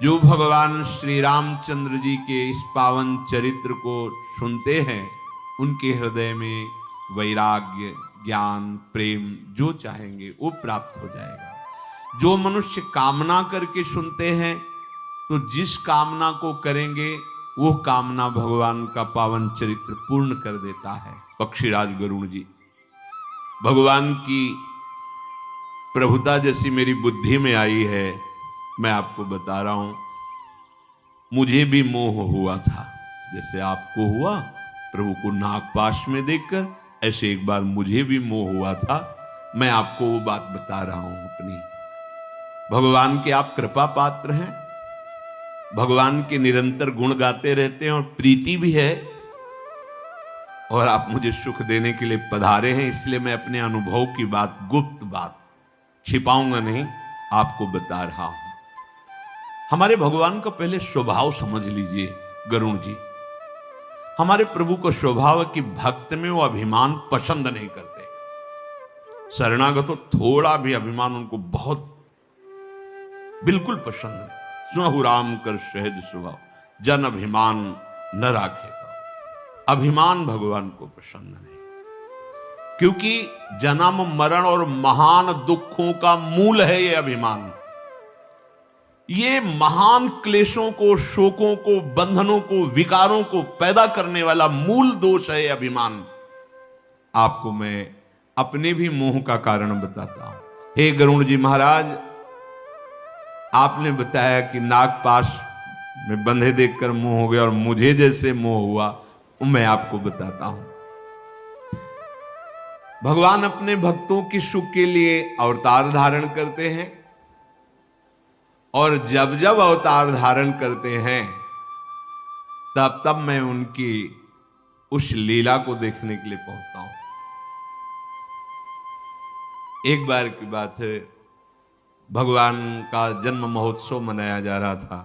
जो भगवान श्री रामचंद्र जी के इस पावन चरित्र को सुनते हैं, उनके हृदय में वैराग्य, ज्ञान, प्रेम जो चाहेंगे वो प्राप्त हो जाएगा। जो मनुष्य कामना करके सुनते हैं, तो जिस कामना को करेंगे वो कामना भगवान का पावन चरित्र पूर्ण कर देता है। पक्षीराज गरुड़ जी, भगवान की प्रभुता जैसी मेरी बुद्धि में आई है, मैं आपको बता रहा हूं। मुझे भी मोह हुआ था, जैसे आपको हुआ प्रभु को नागपाश में देखकर, ऐसे एक बार मुझे भी मोह हुआ था। मैं आपको वो बात बता रहा हूं अपनी। भगवान के आप कृपा पात्र हैं, भगवान के निरंतर गुण गाते रहते हैं और प्रीति भी है, और आप मुझे सुख देने के लिए पधारे हैं। इसलिए मैं अपने अनुभव की बात, गुप्त बात छिपाऊंगा नहीं, आपको बता रहा हूं। हमारे भगवान का पहले स्वभाव समझ लीजिए गरुड़ जी। हमारे प्रभु का स्वभाव है कि भक्त में वो अभिमान पसंद नहीं करते। शरणागत हो, थोड़ा भी अभिमान उनको बहुत बिल्कुल पसंद नहीं। सुनहु राम कर सहज स्वभाव, जन अभिमान न राखेगा। अभिमान भगवान को पसंद नहीं, क्योंकि जन्म मरण और महान दुखों का मूल है ये अभिमान। ये महान क्लेशों को, शोकों को, बंधनों को, विकारों को पैदा करने वाला मूल दोष है अभिमान। आपको मैं अपने भी मोह का कारण बताता हूं। हे गरुड़ जी महाराज, आपने बताया कि नागपाश में बंधे देखकर मोह हो गया, और मुझे जैसे मोह हुआ वो मैं आपको बताता हूं। भगवान अपने भक्तों की सुख के लिए अवतार धारण करते हैं, और जब जब अवतार धारण करते हैं तब तब मैं उनकी उस लीला को देखने के लिए पहुंचता हूं। एक बार की बात है, भगवान का जन्म महोत्सव मनाया जा रहा था,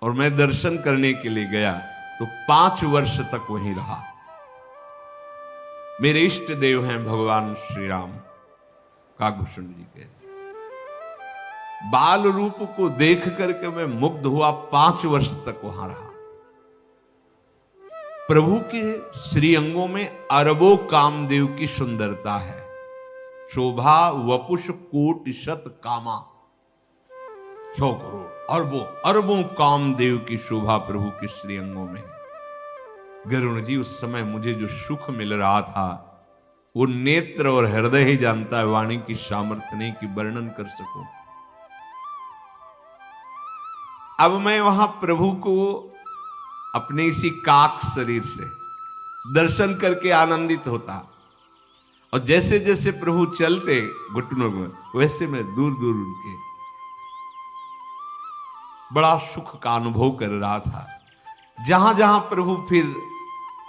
और मैं दर्शन करने के लिए गया तो 5 वर्ष तक वहीं रहा। मेरे इष्ट देव हैं भगवान श्री राम, काकभूषण जी के बाल रूप को देख करके मैं मुग्ध हुआ। 5 वर्ष तक वहां रहा। प्रभु के श्री अंगों में अरबों कामदेव की सुंदरता है। शोभा वपुष कोटि शत कामा, 100 करोड़ अरबों अरबों कामदेव की शोभा प्रभु के श्री अंगों में। गरुड़ जी, उस समय मुझे जो सुख मिल रहा था वो नेत्र और हृदय ही जानता है, वाणी की सामर्थ्य नहीं कि वर्णन कर सकूं। अब मैं वहां प्रभु को अपने इसी काक शरीर से दर्शन करके आनंदित होता, और जैसे जैसे प्रभु चलते घुटनों में, वैसे मैं दूर दूर उनके बड़ा सुख का अनुभव कर रहा था। जहां जहां प्रभु फिर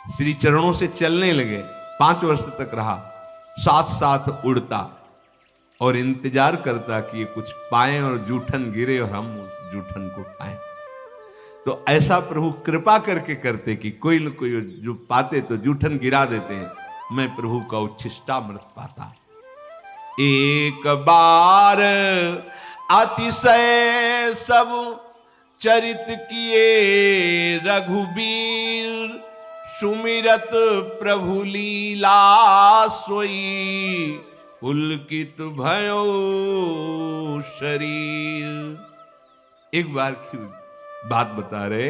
श्री चरणों से चलने लगे, 5 वर्ष तक रहा, साथ साथ उड़ता और इंतजार करता कि ये कुछ पाएं और जूठन गिरे और हम उस जूठन को पाएं। तो ऐसा प्रभु कृपा करके करते कि कोई न कोई जो पाते तो जूठन गिरा देते हैं, मैं प्रभु का उच्छिष्टामृत पाता। एक बार अतिशय सब चरित किए रघुबीर, सुमिरत प्रभु लीला सोई, पुलकित भयो शरीर। एक बार की बात बता रहे,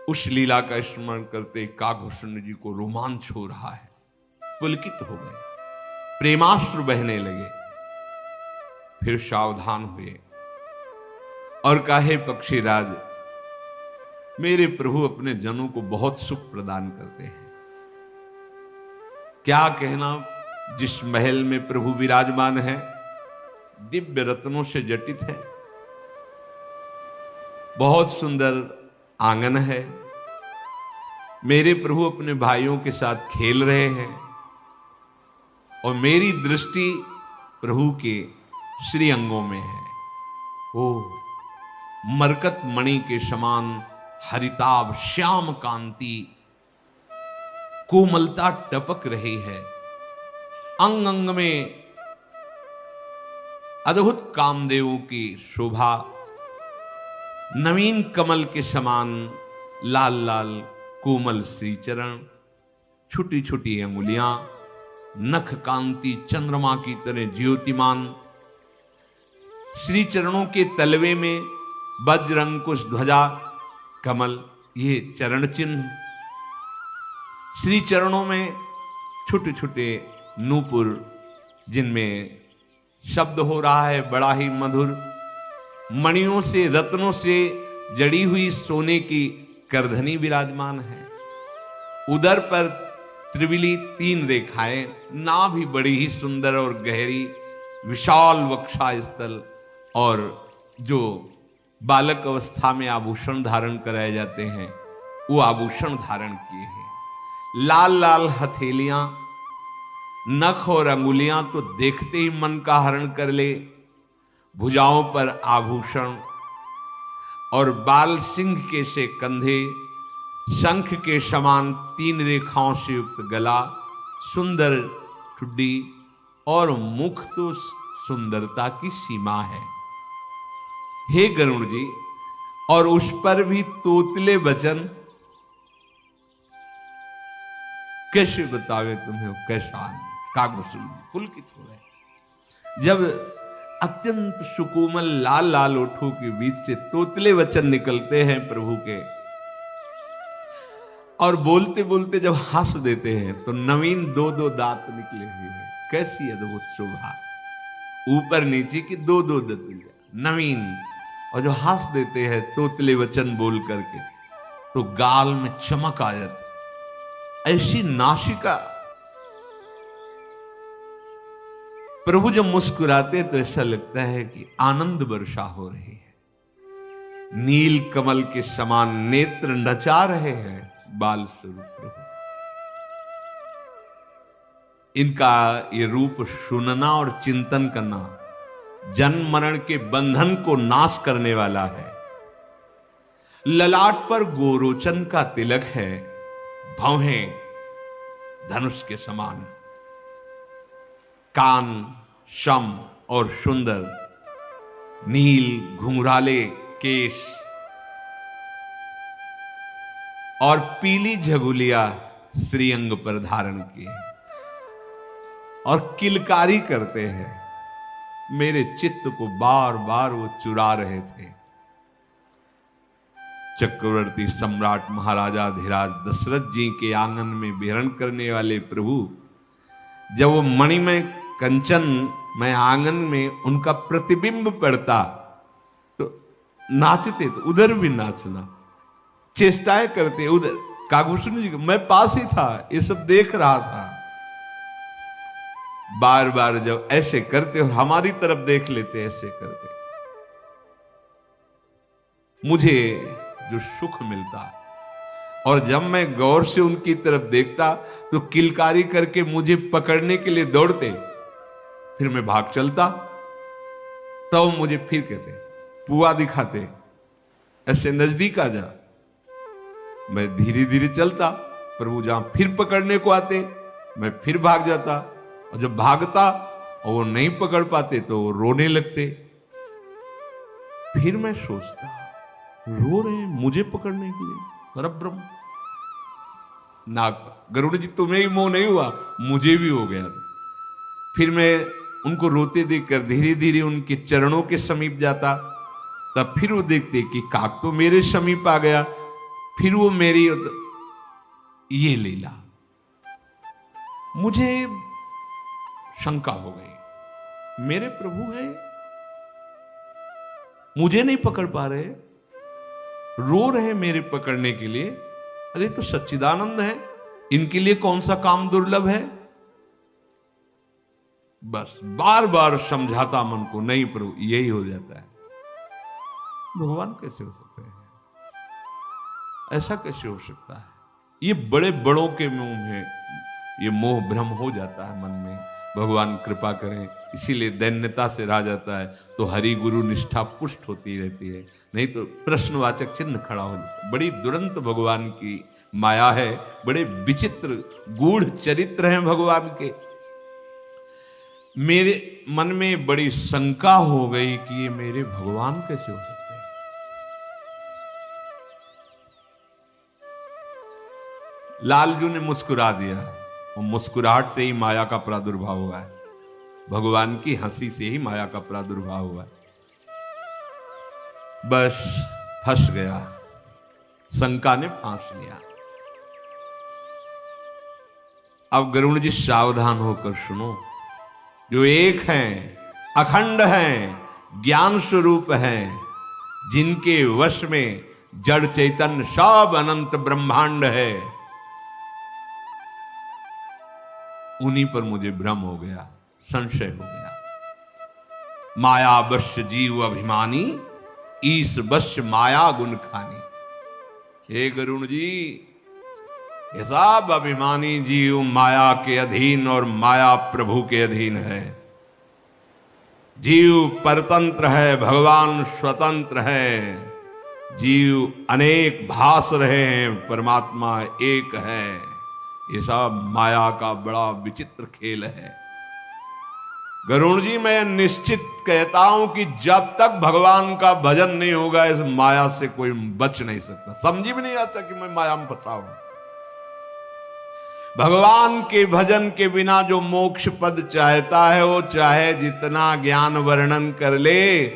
उस लीला का स्मरण करते काकभूषण जी को रोमांच हो रहा है, पुलकित हो गए, प्रेमाश्रु बहने लगे। फिर सावधान हुए और कहे, पक्षीराज, मेरे प्रभु अपने जनों को बहुत सुख प्रदान करते हैं। क्या कहना, जिस महल में प्रभु विराजमान है दिव्य रत्नों से जटित है, बहुत सुंदर आंगन है, मेरे प्रभु अपने भाइयों के साथ खेल रहे हैं, और मेरी दृष्टि प्रभु के श्री अंगों में है। ओ मरकत मणि के समान हरिताभ श्याम कांति, कोमलता टपक रही है। अंग अंग में अद्भुत कामदेवों की शोभा, नवीन कमल के समान लाल लाल कोमल श्री चरण, छोटी छोटी अंगुलियां, नख कांति चंद्रमा की तरह ज्योतिमान, श्री चरणों के तलवे में वज्र अंकुश ध्वजा कमल, ये चरण चिन्ह, श्री चरणों में छोटे छोटे नूपुर जिनमें शब्द हो रहा है बड़ा ही मधुर, मणियों से रत्नों से जड़ी हुई सोने की करधनी विराजमान है, उदर पर त्रिविली 3 रेखाएं, नाभि बड़ी ही सुंदर और गहरी, विशाल वक्षा स्थल, और जो बालक अवस्था में आभूषण धारण कराए जाते हैं वो आभूषण धारण किए हैं, लाल लाल हथेलियां, नख और अंगुलियां तो देखते ही मन का हरण कर ले, भुजाओं पर आभूषण और बाल सिंह के से कंधे, शंख के समान 3 रेखाओं से युक्त गला, सुंदर ठुड्डी और मुख तो सुंदरता की सीमा है। हे गरुड़ जी, और उस पर भी तोतले वचन, कैसे बतावे तुम्हें कैसा कागुसुल पुलकित हो रहे, जब अत्यंत सुकोमल लाल लाल ओठों के बीच से तोतले वचन निकलते हैं प्रभु के, और बोलते बोलते जब हंस देते हैं तो नवीन 2-2 दांत निकले हुए हैं, कैसी अद्भुत शोभा, ऊपर नीचे की 2-2 दंतियां नवीन, और जो हंस देते हैं तोतले वचन बोल करके तो गाल में चमक आ जाती, ऐसी नासिका, प्रभु जब मुस्कुराते तो ऐसा लगता है कि आनंद वर्षा हो रही है, नील कमल के समान नेत्र नचा रहे हैं बाल स्वरूप प्रभु। इनका ये रूप सुनना और चिंतन करना जन्म मरण के बंधन को नाश करने वाला है। ललाट पर गोरोचन का तिलक है, भौहें धनुष के समान, कान शम और सुंदर, नील घुंघराले केश और पीली झगुलिया श्रीअंग पर धारण किए और किलकारी करते हैं। मेरे चित्त को बार बार वो चुरा रहे थे। चक्रवर्ती सम्राट महाराजा धीराज दशरथ जी के आंगन में विहरण करने वाले प्रभु, जब वो मणिमय कंचन में आंगन में उनका प्रतिबिंब पड़ता तो नाचते, तो उधर भी नाचना, चेष्टाएं करते उधर। कागभूषण जी मैं पास ही था, ये सब देख रहा था। बार बार जब ऐसे करते और हमारी तरफ देख लेते, ऐसे करते, मुझे जो सुख मिलता, और जब मैं गौर से उनकी तरफ देखता तो किलकारी करके मुझे पकड़ने के लिए दौड़ते, फिर मैं भाग चलता, तो मुझे फिर कहते, पुआ दिखाते, ऐसे नजदीक आ जा। मैं धीरे धीरे चलता, प्रभु जहां फिर पकड़ने को आते मैं फिर भाग जाता, और जब भागता और वो नहीं पकड़ पाते तो वो रोने लगते। फिर मैं सोचता, रो रहे हैं मुझे पकड़ने के लिए, परब्रह्म ना, गरुड़ जी तुम्हें ही मोह नहीं हुआ, मुझे भी हो गया। फिर मैं उनको रोते देखकर धीरे धीरे उनके चरणों के समीप जाता, तब फिर वो देखते कि काक तो मेरे समीप आ गया, फिर वो मेरी ये लीला। मुझे शंका हो गई, मेरे प्रभु हैं, मुझे नहीं पकड़ पा रहे, रो रहे मेरे पकड़ने के लिए। अरे तो सच्चिदानंद है, इनके लिए कौन सा काम दुर्लभ है। बस बार बार समझाता मन को, नहीं प्रभु यही हो जाता है। भगवान कैसे हो सकते हैं, ऐसा कैसे हो सकता है। ये बड़े बड़ों के मुंह में ये मोह भ्रम हो जाता है मन में। भगवान कृपा करें, इसीलिए दैन्यता से रह जाता है तो हरि गुरु निष्ठा पुष्ट होती रहती है, नहीं तो प्रश्नवाचक चिन्ह खड़ा हो जाता है। बड़ी दुरंत भगवान की माया है, बड़े विचित्र गूढ़ चरित्र हैं भगवान के। मेरे मन में बड़ी शंका हो गई कि ये मेरे भगवान कैसे हो सकते हैं। लालजू ने मुस्कुरा दिया और मुस्कुराहट से ही माया का प्रादुर्भाव हुआ है। भगवान की हंसी से ही माया का प्रादुर्भाव हुआ है। बस फंस गया, शंका ने फांस लिया। अब गरुड़ जी सावधान होकर सुनो। जो एक हैं, अखंड हैं, ज्ञान स्वरूप हैं, जिनके वश में जड़ चैतन्य सब अनंत ब्रह्मांड है, उन्हीं पर मुझे भ्रम हो गया, संशय हो गया। माया वश्य जीव अभिमानी, ईश वश्य माया गुण खानी। हे गरुण जी, ये सब अभिमानी जीव माया के अधीन और माया प्रभु के अधीन है। जीव परतंत्र है, भगवान स्वतंत्र है। जीव अनेक भास रहे हैं, परमात्मा एक है। ये सब माया का बड़ा विचित्र खेल है। गरुण जी, मैं निश्चित कहता हूं कि जब तक भगवान का भजन नहीं होगा, इस माया से कोई बच नहीं सकता। समझ भी नहीं आता कि मैं माया में फंसा हूं। भगवान के भजन के बिना जो मोक्ष पद चाहता है, वो चाहे जितना ज्ञान वर्णन कर ले,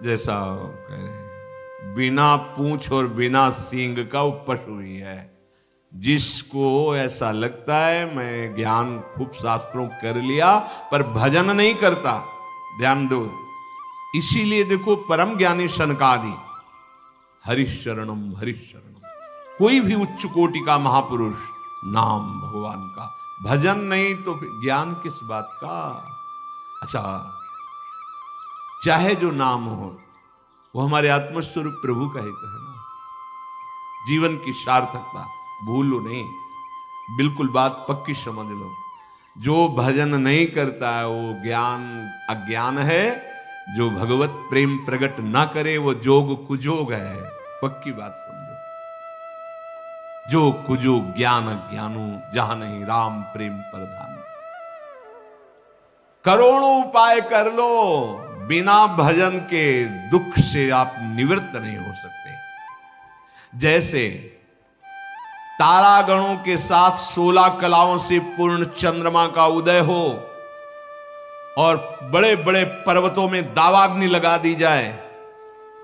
जैसा कहे, बिना पूंछ और बिना सींग का वो पशु ही है। जिसको ऐसा लगता है मैं ज्ञान खूब शास्त्रों कर लिया पर भजन नहीं करता, ध्यान दो। इसीलिए देखो परम ज्ञानी सनकादि हरिशरणम हरिशरणम, कोई भी उच्च कोटि का महापुरुष, नाम भगवान का, भजन नहीं तो फिर ज्ञान किस बात का। अच्छा, चाहे जो नाम हो वो हमारे आत्मस्वरूप प्रभु का ही तो है ना। जीवन की सार्थकता भूलो नहीं, बिल्कुल बात पक्की समझ लो। जो भजन नहीं करता है वो ज्ञान अज्ञान है। जो भगवत प्रेम प्रकट ना करे वो जोग कुजोग है। पक्की बात समझो। जो कुजो ज्ञान अज्ञानो, जहां नहीं राम प्रेम प्रधान। करोड़ों उपाय कर लो, बिना भजन के दुख से आप निवृत्त नहीं हो सकते। जैसे तारागणों के साथ 16 कलाओं से पूर्ण चंद्रमा का उदय हो और बड़े बड़े पर्वतों में दावाग्नि लगा दी जाए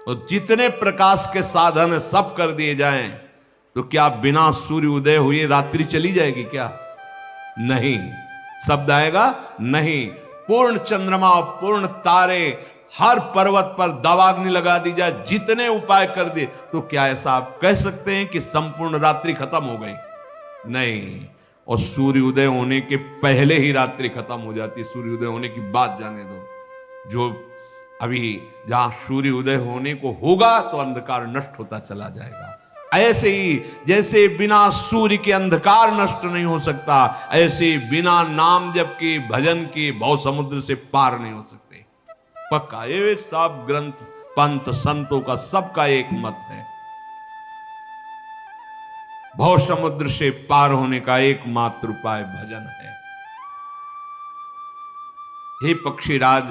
और जितने प्रकाश के साधन सब कर दिए जाएं, तो क्या बिना सूर्य उदय हुए रात्रि चली जाएगी क्या? नहीं। शब्द आएगा नहीं। पूर्ण चंद्रमा, पूर्ण तारे, हर पर्वत पर दावाग्नि लगा दी जाए, जितने उपाय कर दे, तो क्या ऐसा आप कह सकते हैं कि संपूर्ण रात्रि खत्म हो गई? नहीं। और सूर्य उदय होने के पहले ही रात्रि खत्म हो जाती है। सूर्य उदय होने की बात जाने दो। जो अभी जहां सूर्य उदय होने को होगा तो अंधकार नष्ट होता चला जाएगा। ऐसे ही जैसे बिना सूर्य के अंधकार नष्ट नहीं हो सकता, ऐसे बिना नाम जप के भजन के भव समुद्र से पार नहीं हो सकते। पक्का ये सब ग्रंथ पंथ संतों का सबका एक मत है। भव समुद्र से पार होने का एकमात्र उपाय भजन है। हे पक्षीराज,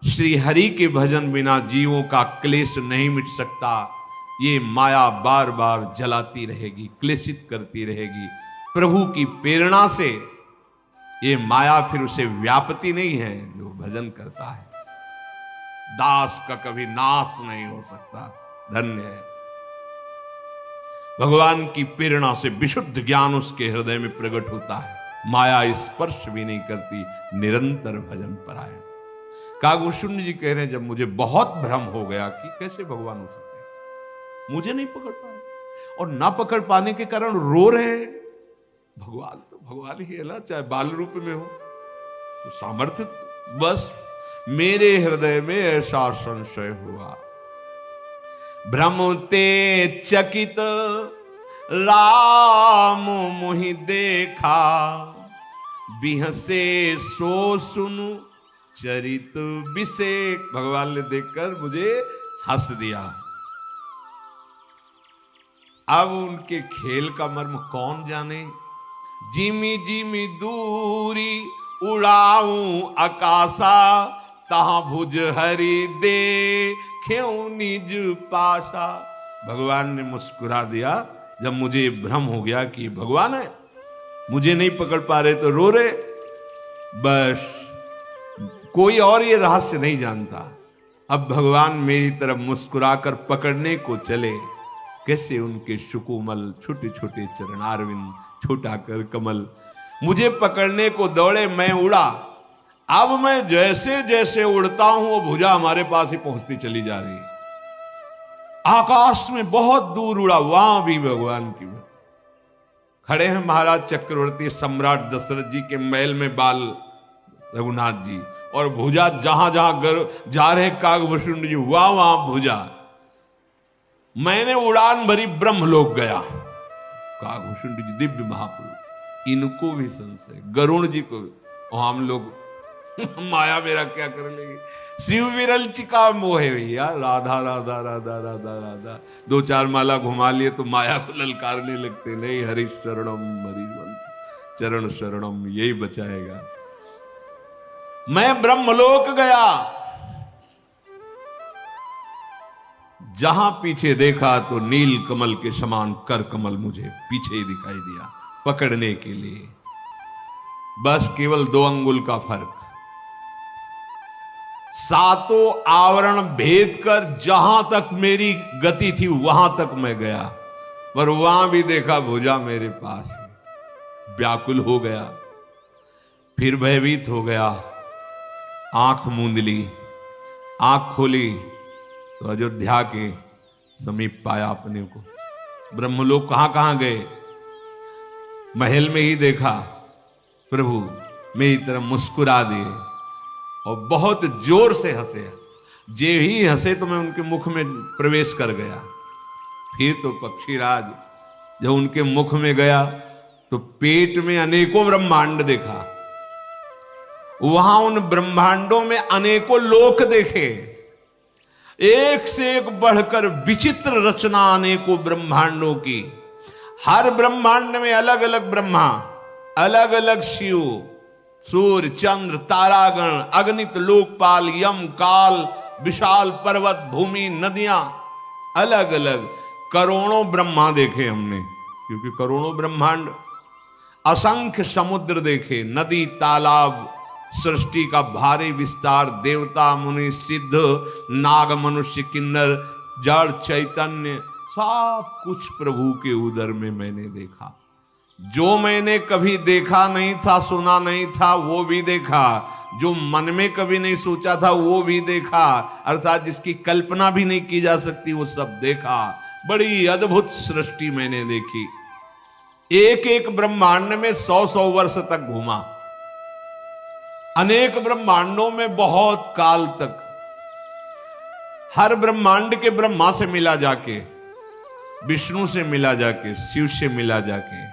श्री हरि के भजन बिना जीवों का क्लेश नहीं मिट सकता। ये माया बार बार जलाती रहेगी, क्लेशित करती रहेगी। प्रभु की प्रेरणा से ये माया फिर उसे व्यापती नहीं है। जो भजन करता है, दास का कभी नाश नहीं हो सकता। धन्य है। भगवान की प्रेरणा से विशुद्ध ज्ञान उसके हृदय में प्रकट होता है। माया स्पर्श भी नहीं करती, निरंतर भजन परायण। कागभूषण जी कह रहे हैं, जब मुझे बहुत भ्रम हो गया कि कैसे भगवान हो सकते हैं, मुझे नहीं पकड़ पाए और ना पकड़ पाने के कारण रो रहे हैं। भगवान तो भगवान ही है ना, चाहे बाल रूप में हो। तो सामर्थ्य, बस मेरे हृदय में ऐसा संशय हुआ। भ्रमते चकित राम मोहि देखा, बिहसे सो सुनु चरित विषेक। भगवान ने देखकर मुझे हंस दिया। अब उनके खेल का मर्म कौन जाने। जिमी जिमी दूरी उड़ाऊं आकाशा, तहां भुज हरि दे क्यों निज पासा। भगवान ने मुस्कुरा दिया जब मुझे भ्रम हो गया कि भगवान है, मुझे नहीं पकड़ पा रहे तो रो रहे। बस कोई और ये रहस्य नहीं जानता। अब भगवान मेरी तरफ मुस्कुराकर पकड़ने को चले, कैसे उनके सुकोमल छोटे छोटे चरणारविंद, छोटा कर कमल मुझे पकड़ने को दौड़े। मैं उड़ा, अब मैं जैसे जैसे उड़ता हूं वो भुजा हमारे पास ही पहुंचती चली जा रही। आकाश में बहुत दूर उड़ा, वहां भी भगवान की खड़े हैं महाराज चक्रवर्ती सम्राट दशरथ जी के महल में बाल रघुनाथ जी, और भुजा जहां जहां जा रहे कागभूषण जी, वहां भुजा। मैंने उड़ान भरी ब्रह्मलोक गया। कागभूषण जी दिव्य महापुरुष, इनको भी संशय, गरुण जी को भी, और हम लोग माया मेरा क्या कर लेगी। शिव विरल चिका मोहे भैया, राधा राधा राधा राधा राधा, दो चार माला घुमा लिए तो माया को ललकारने लगते। नहीं, हरि शरणम हरिवंश चरण शरणम, यही बचाएगा। मैं ब्रह्मलोक गया, जहां पीछे देखा तो नील कमल के समान कर कमल मुझे पीछे ही दिखाई दिया पकड़ने के लिए। बस केवल 2 अंगुल का फर्क। सातों आवरण भेद कर जहां तक मेरी गति थी वहां तक मैं गया, पर वहां भी देखा भुजा मेरे पास है। व्याकुल हो गया, फिर भयभीत हो गया, आंख मूंद ली। आंख खोली तो अयोध्या के समीप पाया अपने को। ब्रह्मलोक कहां गए, महल में ही देखा प्रभु मेरी तरफ मुस्कुरा दिए और बहुत जोर से हंसे। जे ही हंसे तो मैं उनके मुख में प्रवेश कर गया। फिर तो पक्षीराज जब उनके मुख में गया तो पेट में अनेकों ब्रह्मांड देखा। वहां उन ब्रह्मांडों में अनेकों लोक देखे, एक से एक बढ़कर विचित्र रचना अनेकों ब्रह्मांडों की। हर ब्रह्मांड में अलग अलग ब्रह्मा, अलग अलग शिव, सूर्य चंद्र तारागण, अगणित लोकपाल, यम काल, विशाल पर्वत भूमि, नदियां, अलग अलग करोड़ों ब्रह्मा देखे हमने, क्योंकि करोड़ों ब्रह्मांड। असंख्य समुद्र देखे, नदी तालाब, सृष्टि का भारी विस्तार, देवता मुनि सिद्ध नाग मनुष्य किन्नर जड़ चैतन्य, सब कुछ प्रभु के उदर में मैंने देखा। जो मैंने कभी देखा नहीं था, सुना नहीं था, वो भी देखा। जो मन में कभी नहीं सोचा था वो भी देखा, अर्थात जिसकी कल्पना भी नहीं की जा सकती वो सब देखा। बड़ी अद्भुत सृष्टि मैंने देखी। एक एक ब्रह्मांड में 100-100 वर्ष तक घूमा, अनेक ब्रह्मांडों में बहुत काल तक। हर ब्रह्मांड के ब्रह्मा से मिला जाके, विष्णु से मिला जाके, शिव से मिला जाके,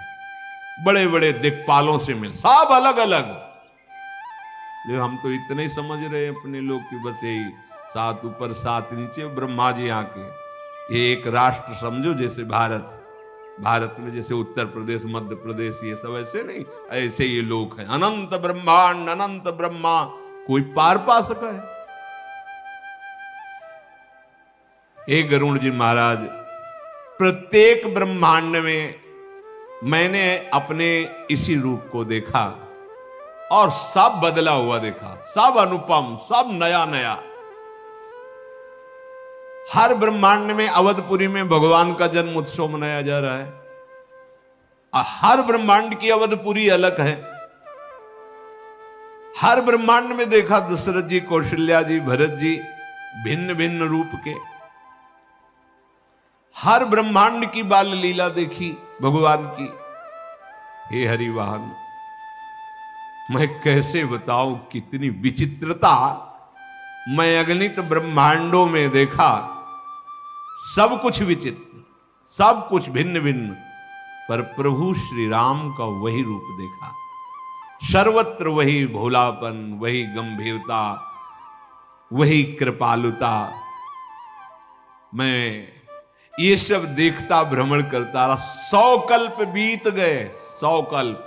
बड़े बड़े दिक्पालों से मिल, सब अलग अलग। लेकिन हम तो इतने ही समझ रहे हैं अपने लोग की बस यही 7 ऊपर 7 नीचे, ब्रह्मा जी आके। ये एक राष्ट्र समझो, जैसे भारत में जैसे उत्तर प्रदेश, मध्य प्रदेश, ये सब ऐसे नहीं, ऐसे ये लोग हैं। अनंत ब्रह्मांड, अनंत ब्रह्मा, कोई पार पा सका है? हे गरुण जी महाराज, प्रत्येक ब्रह्मांड में मैंने अपने इसी रूप को देखा और सब बदला हुआ देखा, सब अनुपम, सब नया नया। हर ब्रह्मांड में अवधपुरी में भगवान का जन्म उत्सव मनाया जा रहा है। हर ब्रह्मांड की अवधपुरी अलग है। हर ब्रह्मांड में देखा दशरथ जी, कौशल्या जी, भरत जी, भिन्न भिन्न रूप के। हर ब्रह्मांड की बाल लीला देखी भगवान की। हे हरिवाहन, मैं कैसे बताऊं कितनी विचित्रता मैं अगणित ब्रह्मांडों में देखा। सब कुछ विचित्र, सब कुछ भिन्न भिन्न, पर प्रभु श्री राम का वही रूप देखा। सर्वत्र वही भोलापन, वही गंभीरता, वही कृपालुता। मैं ये सब देखता भ्रमण करता रहा। 100 कल्प बीत गए, 100 कल्प।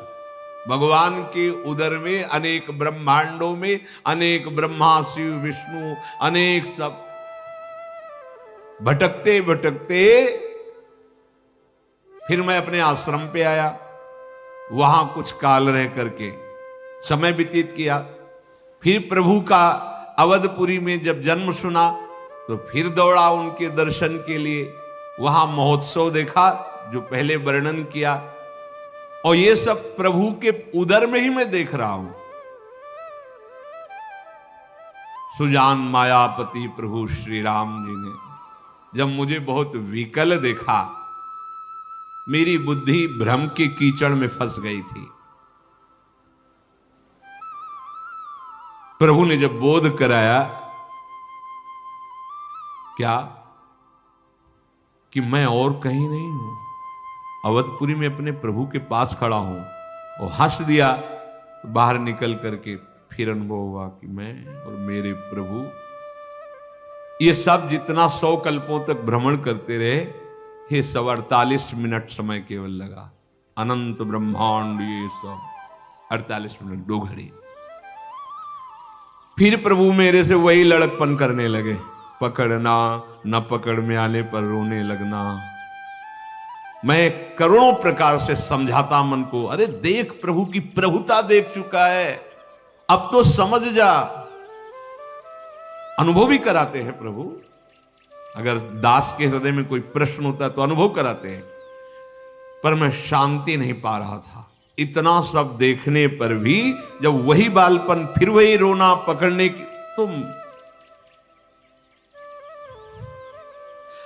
भगवान के उदर में अनेक ब्रह्मांडों में अनेक ब्रह्मा शिव विष्णु अनेक सब भटकते भटकते फिर मैं अपने आश्रम पे आया। वहां कुछ काल रह करके समय व्यतीत किया। फिर प्रभु का अवधपुरी में जब जन्म सुना तो फिर दौड़ा उनके दर्शन के लिए। वहां महोत्सव देखा जो पहले वर्णन किया, और ये सब प्रभु के उदर में ही मैं देख रहा हूं। सुजान मायापति प्रभु श्री राम जी ने जब मुझे बहुत विकल देखा, मेरी बुद्धि भ्रम के कीचड़ में फंस गई थी। प्रभु ने जब बोध कराया क्या कि मैं और कहीं नहीं हूं, अवधपुरी में अपने प्रभु के पास खड़ा हूं, और हंस दिया। बाहर निकल करके फिर अनुभव हुआ कि मैं और मेरे प्रभु, ये सब जितना 100 कल्पों तक भ्रमण करते रहे, ये सब 48 मिनट समय केवल लगा। अनंत ब्रह्मांड ये सब 48 मिनट 2 घड़ी। फिर प्रभु मेरे से वही लड़कपन करने लगे, पकड़ना न पकड़ में आने पर रोने लगना। मैं करोड़ों प्रकार से समझाता मन को, अरे देख प्रभु की प्रभुता देख चुका है, अब तो समझ जा। अनुभव भी कराते हैं प्रभु। अगर दास के हृदय में कोई प्रश्न होता है तो अनुभव कराते हैं, पर मैं शांति नहीं पा रहा था। इतना सब देखने पर भी जब वही बालपन, फिर वही रोना, पकड़ने की, तो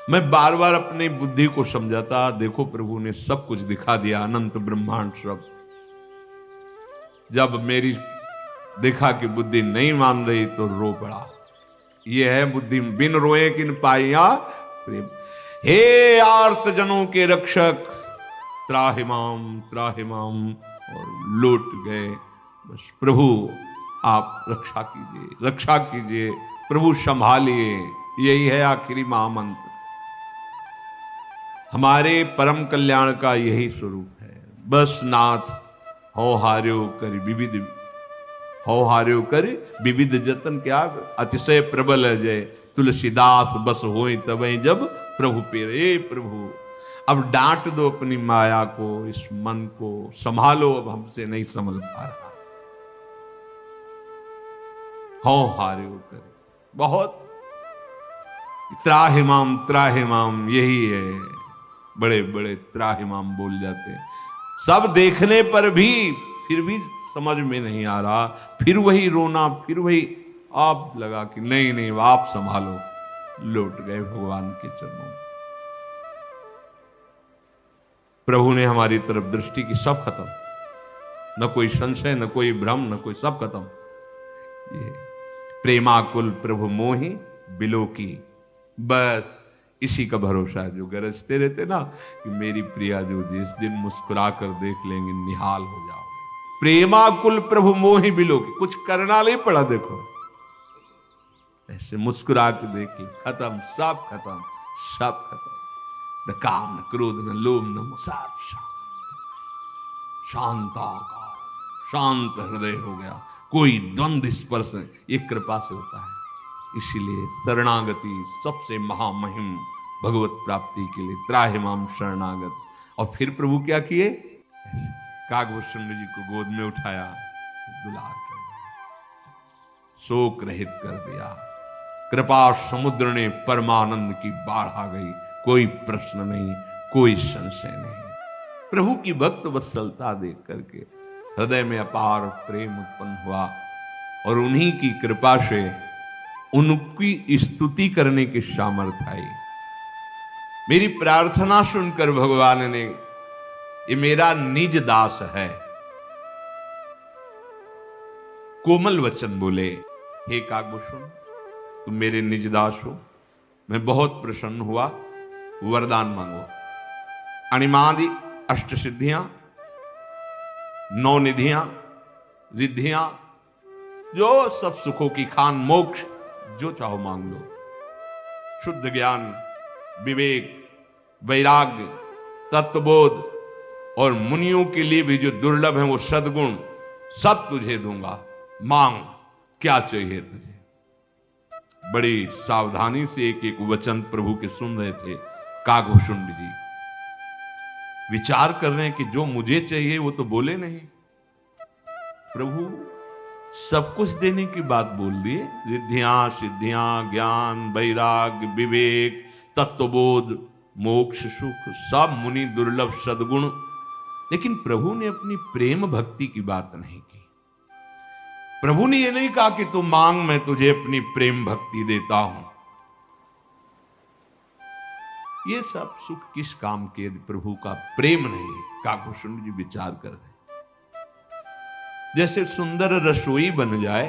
मैं बार बार अपनी बुद्धि को समझाता, देखो प्रभु ने सब कुछ दिखा दिया, अनंत ब्रह्मांड सब। जब मेरी देखा कि बुद्धि नहीं मान रही तो रो पड़ा। ये है बुद्धि बिन रोए किन पाइया प्रेम। हे आर्त जनों के रक्षक, त्राहिमाम त्राहिमाम, और लौट गए। बस प्रभु आप रक्षा कीजिए, रक्षा कीजिए, प्रभु संभालिए। यही है आखिरी महामंत्र। हमारे परम कल्याण का यही स्वरूप है। बस नाथ हो हार्यो कर विविध, हो हार्यो कर विविध जतन, क्या अतिशय प्रबल है जय, तुलसीदास बस होई तबे जब प्रभु पेरे। प्रभु अब डांट दो अपनी माया को, इस मन को संभालो, अब हमसे नहीं संभल पा रहा। हो हार्यो कर, बहुत त्राहिमाम त्राहिमाम, यही है। बड़े बड़े त्राहिमाम बोल जाते हैं, सब देखने पर भी फिर भी समझ में नहीं आ रहा। फिर वही रोना, फिर वही, आप लगा कि नहीं नहीं आप संभालो। लौट गए भगवान के चरणों में। प्रभु ने हमारी तरफ दृष्टि की, सब खत्म, न कोई संशय, न कोई भ्रम, न कोई, सब खत्म। ये प्रेमाकुल प्रभु मोहि बिलोकी, बस इसी का भरोसा है। जो गरजते रहते ना कि मेरी प्रिया जो जिस दिन मुस्कुरा कर देख लेंगे निहाल हो जाओगे। प्रेमाकुल प्रभु मोहि बिलोकी, कुछ करना नहीं पड़ा, देखो ऐसे मुस्कुरा के देख ले, खत्म, सब खत्म, सब खत्म। न काम, न क्रोध, न लोभ, न मोह, सब शांताकार, शांत हृदय हो गया। कोई द्वंद्व स्पर्श, ये कृपा से होता है। इसीलिए शरणागति सबसे महामहिम भगवत प्राप्ति के लिए त्राहिमाम शरणागत। और फिर प्रभु क्या किए, काकभूषण जी को गोद में उठाया, दुलार कर दिया, शोक रहित कर दिया। कृपा समुद्र ने परमानंद की बाढ़ आ गई। कोई प्रश्न नहीं, कोई संशय नहीं। प्रभु की भक्त वत्सलता देख करके हृदय में अपार प्रेम उत्पन्न हुआ, और उन्हीं की कृपा से उनकी स्तुति करने की सामर्थ्य आई। मेरी प्रार्थना सुनकर भगवान ने, ये मेरा निज दास है, कोमल वचन बोले, हे काकभूषण तुम मेरे निज दास हो, मैं बहुत प्रसन्न हुआ, वरदान मांगो। अणिमादि अष्ट सिद्धियां, 9 निधियां, रिद्धियां, जो सब सुखों की खान, मोक्ष, जो चाहो मांग लो। शुद्ध ज्ञान, विवेक, वैराग्य, तत्वबोध, और मुनियों के लिए भी जो दुर्लभ है वो सद्गुण सब तुझे दूंगा, मांग क्या चाहिए तुझे। बड़ी सावधानी से एक एक वचन प्रभु के सुन रहे थे काकभूषुंड जी। विचार कर रहे हैं कि जो मुझे चाहिए वो तो बोले नहीं, प्रभु सब कुछ देने की बात बोल दिए, रिद्धियां सिद्धियां ज्ञान वैराग्य विवेक तत्वबोध मोक्ष सुख सब मुनि दुर्लभ सद्गुण, लेकिन प्रभु ने अपनी प्रेम भक्ति की बात नहीं की। प्रभु ने यह नहीं कहा कि तू मांग मैं तुझे अपनी प्रेम भक्ति देता हूं। ये सब सुख किस काम के यदि प्रभु का प्रेम नहीं है। काकभूषुंड जी विचार कर रहे, जैसे सुंदर रसोई बन जाए,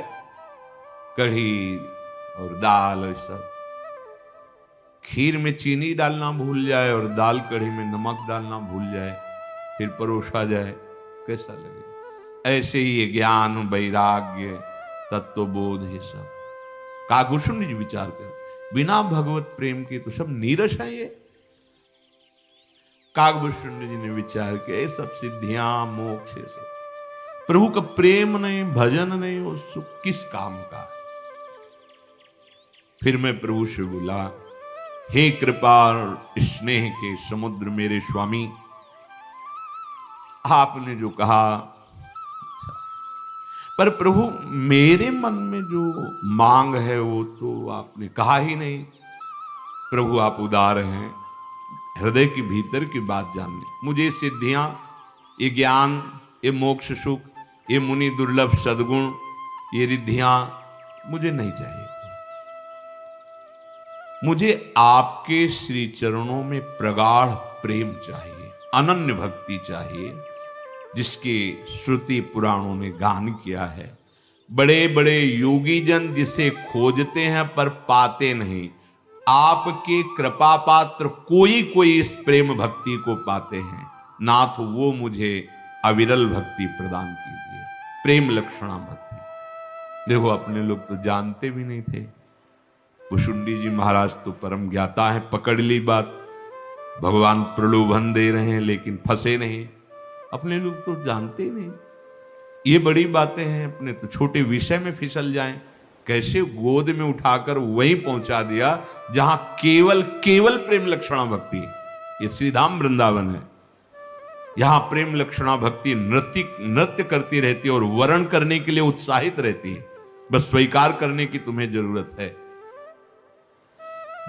कढ़ी और दाल सब, खीर में चीनी डालना भूल जाए और दाल कढ़ी में नमक डालना भूल जाए, फिर परोसा जाए, कैसा लगे। ऐसे ही ये ज्ञान वैराग्य तत्वबोध ये सब काकभूषुंड जी विचार कर, बिना भगवत प्रेम के तो सब नीरस है। ये काकभूषुंड जी ने विचार किया ये सब सिद्धियां मोक्ष ये सब प्रभु का प्रेम नहीं भजन नहीं, वो सुख किस काम का। फिर मैं प्रभु से बोला, हे कृपा स्नेह के समुद्र मेरे स्वामी, आपने जो कहा अच्छा, पर प्रभु मेरे मन में जो मांग है वो तो आपने कहा ही नहीं। प्रभु आप उदार हैं, हृदय के भीतर की बात जानने, मुझे सिद्धियां ये ज्ञान ये मोक्ष सुख ये मुनि दुर्लभ सद्गुण ये रिद्धियां मुझे नहीं चाहिए। मुझे आपके श्री चरणों में प्रगाढ़ प्रेम चाहिए, अनन्य भक्ति चाहिए, जिसके श्रुति पुराणों में गान किया है। बड़े बड़े योगी जन जिसे खोजते हैं पर पाते नहीं, आपके कृपा पात्र कोई कोई इस प्रेम भक्ति को पाते हैं। नाथ वो मुझे अविरल भक्ति प्रदान कीजिए, प्रेम लक्षणा भक्ति। देखो अपने लोग तो जानते भी नहीं थे, भुषुंडी जी महाराज तो परम ज्ञाता है, पकड़ ली बात, भगवान प्रलोभन दे रहे हैं लेकिन फंसे नहीं। अपने लोग तो जानते ही नहीं, ये बड़ी बातें हैं, अपने तो छोटे विषय में फिसल जाएं। कैसे गोद में उठाकर वहीं पहुंचा दिया जहां केवल केवल प्रेम लक्षणा भक्ति। ये श्रीधाम वृंदावन है, यहां प्रेम लक्षणा भक्ति नृत्य करती रहती है और वर्ण करने के लिए उत्साहित रहती है, बस स्वीकार करने की तुम्हें जरूरत है।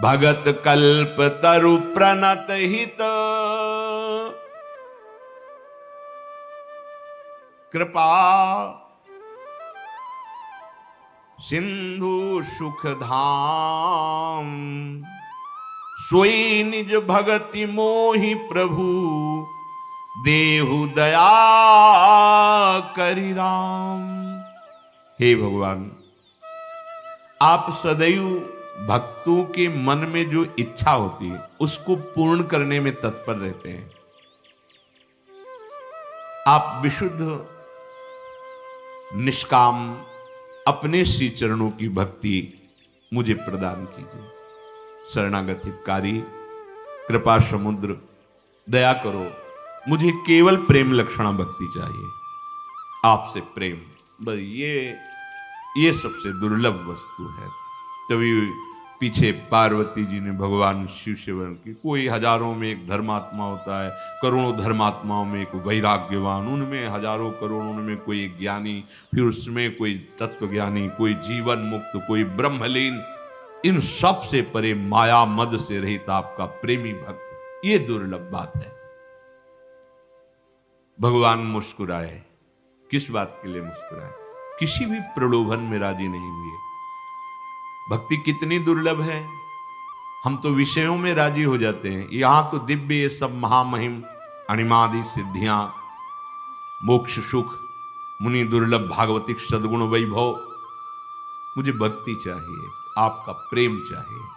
भगत कल्प तरु प्रणत हित कृपा सिंधु सुख धाम, सोई निज भगति मोहि प्रभु देहु दया करि राम। हे भगवान, आप सदैव भक्तों के मन में जो इच्छा होती है उसको पूर्ण करने में तत्पर रहते हैं। आप विशुद्ध निष्काम अपने श्री चरणों की भक्ति मुझे प्रदान कीजिए। शरणागत हितकारी कृपा समुद्र दया करो, मुझे केवल प्रेम लक्षणा भक्ति चाहिए, आपसे प्रेम, बस ये सबसे दुर्लभ वस्तु है। तभी पीछे पार्वती जी ने भगवान शिव से वर्ण की, कोई हजारों में एक धर्मात्मा होता है, करोड़ों धर्मात्माओं में एक वैराग्यवान, उनमें हजारों करोड़ों में कोई एक ज्ञानी, फिर उसमें कोई तत्व ज्ञानी, कोई जीवन मुक्त, कोई ब्रह्मलीन, इन सब से परे माया मद से रहित आपका प्रेमी भक्त, ये दुर्लभ बात है। भगवान मुस्कुराए, किस बात के लिए मुस्कुराए? किसी भी प्रलोभन में राजी नहीं हुए। भक्ति कितनी दुर्लभ है, हम तो विषयों में राजी हो जाते हैं, यहां तो दिव्य ये सब महामहिम अणिमादि सिद्धियां मोक्ष सुख मुनि दुर्लभ भागवतिक सद्गुण वैभव, मुझे भक्ति चाहिए, आपका प्रेम चाहिए।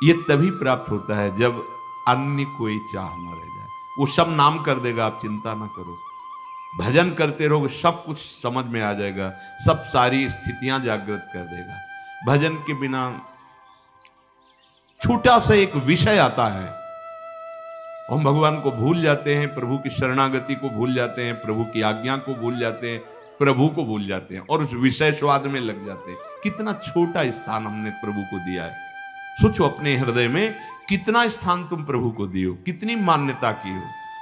यह तभी प्राप्त होता है जब अन्य कोई चाह न रह जाए। वो सब नाम कर देगा, आप चिंता ना करो, भजन करते रहोगे सब कुछ समझ में आ जाएगा, सब सारी स्थितियां जागृत कर देगा। भजन के बिना छोटा सा एक विषय आता है, हम भगवान को भूल जाते हैं, प्रभु की शरणागति को भूल जाते हैं, प्रभु की आज्ञा को भूल जाते हैं, प्रभु को भूल जाते हैं और उस विषय स्वाद में लग जाते हैं। कितना छोटा स्थान हमने प्रभु को दिया है। सोचो अपने हृदय में कितना स्थान तुम प्रभु को दियो, कितनी मान्यता की हो।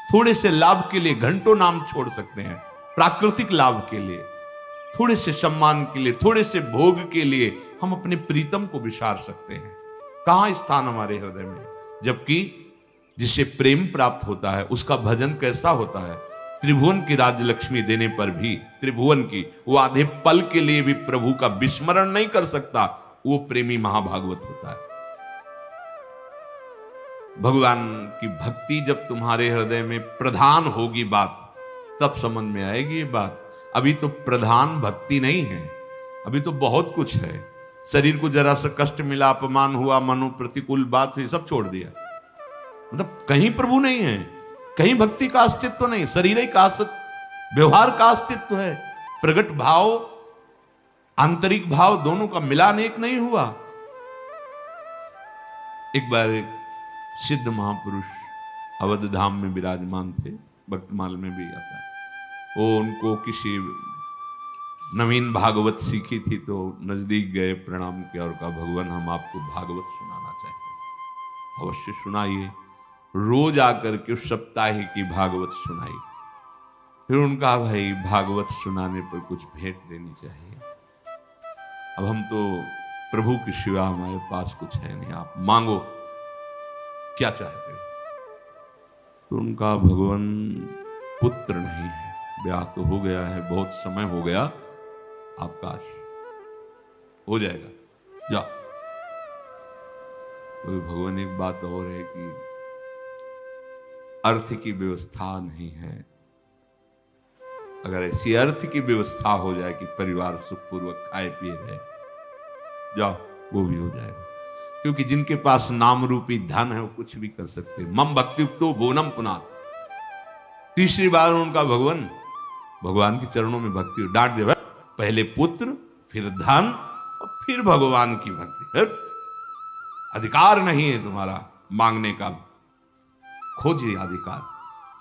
थोड़े से लाभ के लिए घंटों नाम छोड़ सकते हैं, प्राकृतिक लाभ के लिए, थोड़े से सम्मान के लिए, थोड़े से भोग के लिए हम अपने प्रीतम को विसार सकते हैं। कहां स्थान हमारे हृदय में? जबकि जिसे प्रेम प्राप्त होता है उसका भजन कैसा होता है। त्रिभुवन की राजलक्ष्मी देने पर भी, त्रिभुवन की, वो आधे पल के लिए भी प्रभु का विस्मरण नहीं कर सकता, वो प्रेमी महाभागवत होता है। भगवान की भक्ति जब तुम्हारे हृदय में प्रधान होगी बात, तब समझ में आएगी ये बात। अभी तो प्रधान भक्ति नहीं है, अभी तो बहुत कुछ है। शरीर को जरा सा कष्ट मिला, अपमान हुआ, मनो प्रतिकूल बात हुई, सब छोड़ दिया। मतलब कहीं प्रभु नहीं है, कहीं भक्ति का अस्तित्व नहीं, शरीर का अस्तित्व, व्यवहार का अस्तित्व है। प्रगट भाव, आंतरिक भाव दोनों का मिलान एक नहीं हुआ। एक बार एक सिद्ध महापुरुष अवध धाम में विराजमान थे, भक्तमाल में भी आता है। वो उनको किसी नवीन भागवत सीखी थी तो नजदीक गए, प्रणाम किया और कहा, भगवान हम आपको भागवत सुनाना चाहते हैं, अवश्य सुनाइए। रोज आकर के सप्ताह की भागवत सुनाई। फिर उनका, भाई भागवत सुनाने पर कुछ भेंट देनी चाहिए। अब हम तो प्रभु की सिवा हमारे पास कुछ है नहीं, आप मांगो, क्या चाहते हो? तो उनका, भगवान पुत्र नहीं है, ब्याह तो हो गया है, बहुत समय हो गया, आपका हो जाएगा, जा। तो भगवान एक बात और है कि अर्थ की व्यवस्था नहीं है। अगर ऐसी अर्थ की व्यवस्था हो जाए कि परिवार सुखपूर्वक खाए पिए रहे, जाओ, वो भी हो जाएगा। क्योंकि जिनके पास नाम रूपी धन है वो कुछ भी कर सकते। मम भक्तियुक्तो भुवनम पुनात्। तीसरी बार उनका भगवान के चरणों में भक्ति, डांट दे, पहले पुत्र, फिर धन और फिर भगवान की भक्ति। अधिकार नहीं है तुम्हारा मांगने का, खोजिए अधिकार।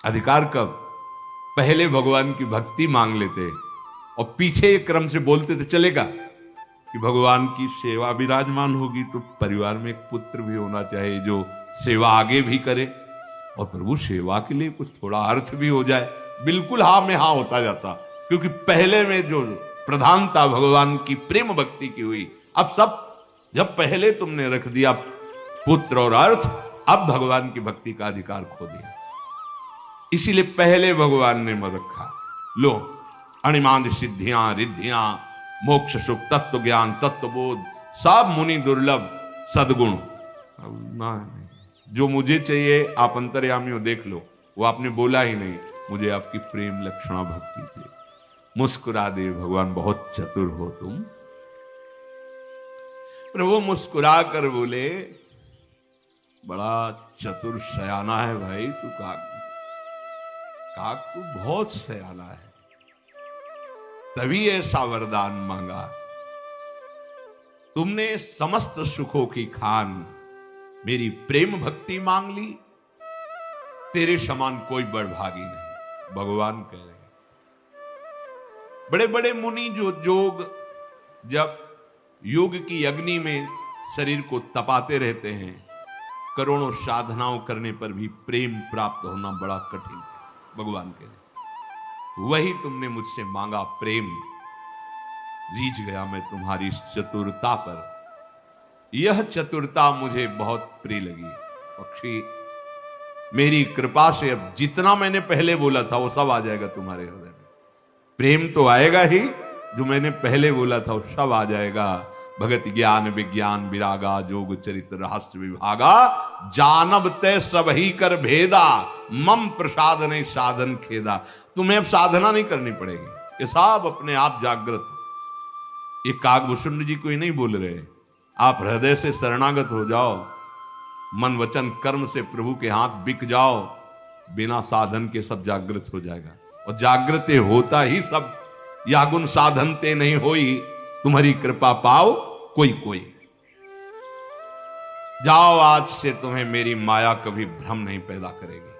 अधिकार कब? पहले भगवान की भक्ति मांग लेते और पीछे एक क्रम से बोलते तो चलेगा कि भगवान की सेवा विराजमान होगी तो परिवार में एक पुत्र भी होना चाहिए जो सेवा आगे भी करे, और प्रभु सेवा के लिए कुछ थोड़ा अर्थ भी हो जाए। बिल्कुल हाँ में हाँ होता जाता, क्योंकि पहले में जो प्रधानता भगवान की प्रेम भक्ति की हुई, अब सब जब पहले तुमने रख दिया पुत्र और अर्थ, अब भगवान की भक्ति का अधिकार खो दिया। इसीलिए पहले भगवान ने मन रखा, लो अणिमाद सिद्धियां रिद्धियां, मोक्ष सुख, तत्व ज्ञान, तत्व बोध, सब मुनि दुर्लभ सदगुण। ना, जो मुझे चाहिए आप अंतर्यामी हो, देख लो, वो आपने बोला ही नहीं, मुझे आपकी प्रेम लक्षणा भक्ति चाहिए। मुस्कुरा दे भगवान, बहुत चतुर हो तुम। प्रभु मुस्कुरा कर बोले, बड़ा चतुर सयाना है भाई तू, काक तू बहुत सयाना है, तभी ऐसा वरदान मांगा। तुमने समस्त सुखों की खान मेरी प्रेम भक्ति मांग ली, तेरे समान कोई बड़भागी नहीं। भगवान कह रहे हैं, बड़े बड़े मुनि जो जब योग की अग्नि में शरीर को तपाते रहते हैं, करोड़ों साधनाओं करने पर भी प्रेम प्राप्त होना बड़ा कठिन है। भगवान कह रहे, वही तुमने मुझसे मांगा प्रेम, रीझ गया मैं तुम्हारी इस चतुरता पर। यह चतुरता मुझे बहुत प्रिय लगी। पक्षी, मेरी कृपा से अब जितना मैंने पहले बोला था वो सब आ जाएगा तुम्हारे हृदय में। प्रेम तो आएगा ही, जो मैंने पहले बोला था वो सब आ जाएगा। भगत ज्ञान विज्ञान विरागा, जोग चरित्र रहस्य विभागा, जानब तय सब ही कर भेदा, मम प्रसाद नहीं साधन खेदा। तुम्हें अब साधना नहीं करनी पड़ेगी, ये सब अपने आप जागृत। ये काकभूषण जी कोई नहीं बोल रहे, आप हृदय से शरणागत हो जाओ, मन वचन कर्म से प्रभु के हाथ बिक जाओ, बिना साधन के सब जागृत हो जाएगा। और जागृत होता ही सब, या गुण साधन ते नहीं होई, तुम्हारी कृपा पाओ कोई कोई। जाओ, आज से तुम्हें मेरी माया कभी भ्रम नहीं पैदा करेगी।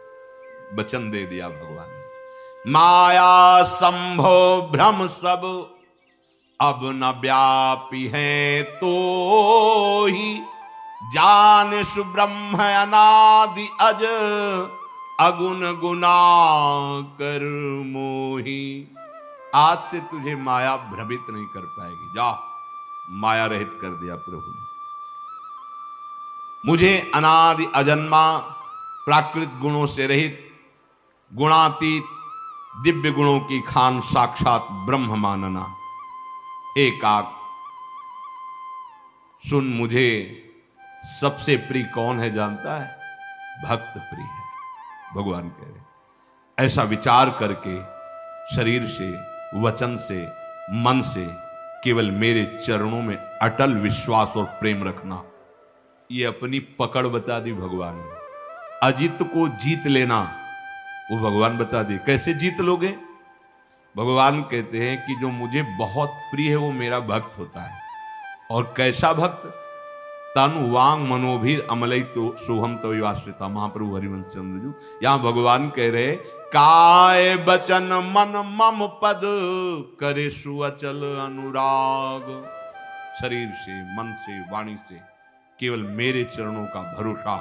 वचन दे दिया भगवान ने। माया संभव भ्रम सब अब न व्यापी है तो ही, जान सुब्रह्म अनादि अज अगुण गुना कर मोही। आज से तुझे माया भ्रमित नहीं कर पाएगी। जा, माया रहित कर दिया प्रभु ने मुझे। अनादि अजन्मा प्राकृत गुणों से रहित गुणातीत दिव्य गुणों की खान साक्षात ब्रह्म मानना। हे काक सुन, मुझे सबसे प्रिय कौन है जानता है? भक्त प्रिय है, भगवान कह रहे। ऐसा विचार करके शरीर से, वचन से, मन से केवल मेरे चरणों में अटल विश्वास और प्रेम रखना। ये अपनी पकड़ बता दी भगवान ने। अजित को जीत लेना वो भगवान बता दी। कैसे जीत लोगे? भगवान कहते हैं कि जो मुझे बहुत प्रिय है वो मेरा भक्त होता है। और कैसा भक्त? तन वांग मनोभीर अमलई तो सोहम तो विवाश्रिता। महाप्रभु हरिवंश चंद्र जी यहां भगवान कह रहे, काय बचन मन मम पद करे सुअचल अनुराग। शरीर से, मन से, वाणी से केवल मेरे चरणों का भरोसा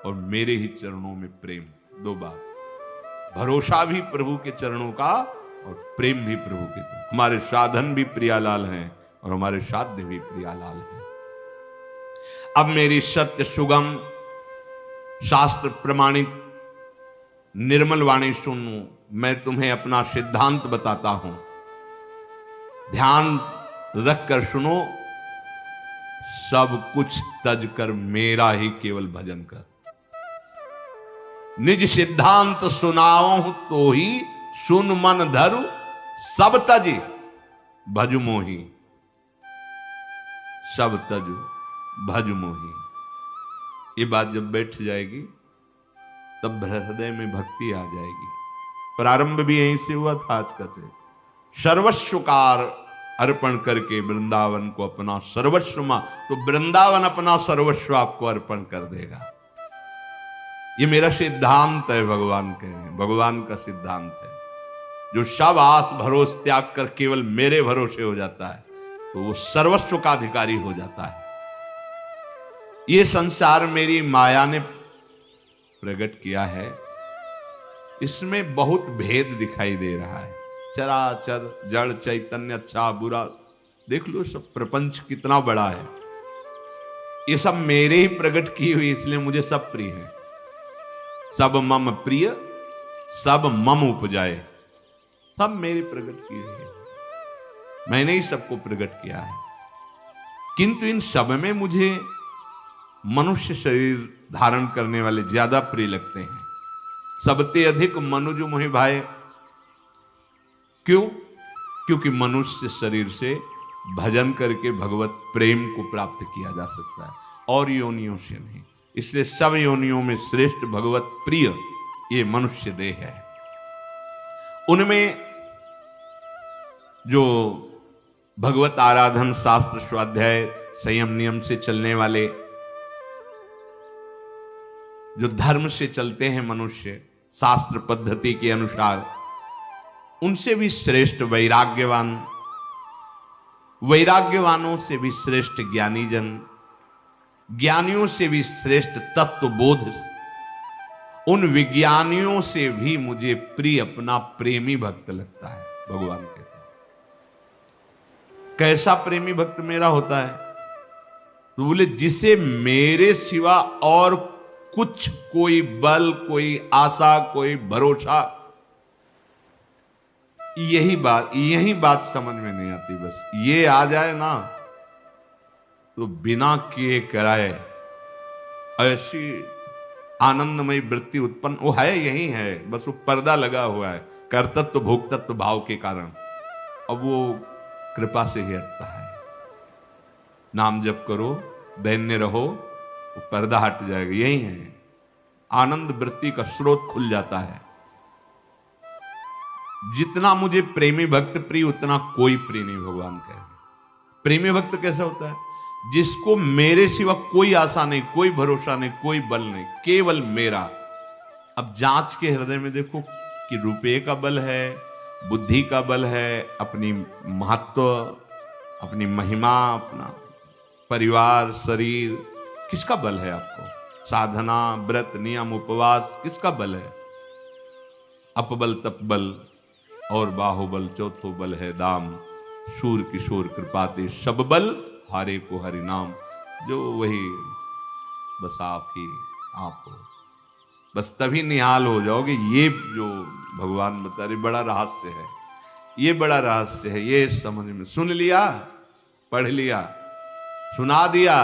और मेरे ही चरणों में प्रेम। दो बात, भरोसा भी प्रभु के चरणों का और प्रेम भी प्रभु के चरणों। हमारे साधन भी प्रियालाल हैं और हमारे साध्य भी प्रियालाल हैं। अब मेरी सत्य सुगम शास्त्र प्रमाणित निर्मल वाणी सुनो। मैं तुम्हें अपना सिद्धांत बताता हूं, ध्यान रखकर सुनो। सब कुछ तज कर मेरा ही केवल भजन कर। निज सिद्धांत सुनाओ तो ही, सुन मन धरु सब तज भज मोही। सब तज भज मोही, ये बात जब बैठ जाएगी तब हृदय में भक्ति आ जाएगी। प्रारंभ भी यहीं से हुआ था आज का। सर्वस्वकार अर्पण करके वृंदावन को अपना सर्वस्व मा, तो वृंदावन अपना सर्वस्व आपको अर्पण कर देगा। ये मेरा सिद्धांत है, भगवान कह रहे हैं। भगवान का सिद्धांत है। जो सब आस भरोसे त्याग कर केवल मेरे भरोसे हो जाता है तो वो सर्वस्व का अधिकारी हो जाता है। ये संसार मेरी माया ने प्रकट किया है, इसमें बहुत भेद दिखाई दे रहा है। चराचर जड़ चैतन्य, अच्छा बुरा, देख लो सब प्रपंच कितना बड़ा है। ये सब मेरे ही प्रकट की हुई, इसलिए मुझे सब प्रिय है। सब मम प्रिय सब मम उपजाए, सब मेरी प्रकट की हुई है। मैंने ही सबको प्रकट किया है। किंतु इन सब में मुझे मनुष्य शरीर धारण करने वाले ज्यादा प्रिय लगते हैं। सबते अधिक मनुज मोहि भाए। क्यों? क्योंकि मनुष्य शरीर से भजन करके भगवत प्रेम को प्राप्त किया जा सकता है, और योनियों से नहीं। इसलिए सब योनियों में श्रेष्ठ भगवत प्रिय ये मनुष्य देह है। उनमें जो भगवत आराधन, शास्त्र स्वाध्याय, संयम नियम से चलने वाले, जो धर्म से चलते हैं मनुष्य शास्त्र पद्धति के अनुसार, उनसे भी श्रेष्ठ वैराग्यवान, वैराग्यवानों से भी श्रेष्ठ ज्ञानी जन, ज्ञानियों से भी श्रेष्ठ तत्वबोध, उन विज्ञानियों से भी मुझे प्रिय अपना प्रेमी भक्त लगता है। भगवान कहते हैं कैसा प्रेमी भक्त मेरा होता है? तो बोले जिसे मेरे सिवा और कुछ, कोई बल, कोई आशा, कोई भरोसा, यही बात समझ में नहीं आती। बस ये आ जाए ना तो बिना किए कराए ऐसी आनंदमयी वृत्ति उत्पन्न, वो है यही है, बस वो पर्दा लगा हुआ है कर्तृत्व भोक्तृत्व भाव के कारण। अब वो कृपा से ही हटता है। नाम जप करो, दैन्य रहो, वो पर्दा हट जाएगा। यही है, आनंद वृत्ति का स्रोत खुल जाता है। जितना मुझे प्रेमी भक्त प्रिय, उतना कोई प्रिय नहीं। भगवान कहे प्रेमी भक्त कैसा होता है? जिसको मेरे सिवा कोई आशा नहीं, कोई भरोसा नहीं, कोई बल नहीं, केवल मेरा। अब जांच के हृदय में देखो कि रुपये का बल है, बुद्धि का बल है, अपनी महत्व, अपनी महिमा, अपना परिवार, शरीर, किसका बल है आपको? साधना, व्रत, नियम, उपवास, किसका बल है? अपबल तपबल और बाहुबल, चौथो बल है दाम। शूर किशोर कृपाते सब बल, हारे को हरि नाम। जो वही बस आप ही आप हो, बस तभी निहाल हो जाओगे। ये जो भगवान बता रहे बड़ा रहस्य है, ये बड़ा रहस्य है। ये समझ में, सुन लिया, पढ़ लिया, सुना दिया,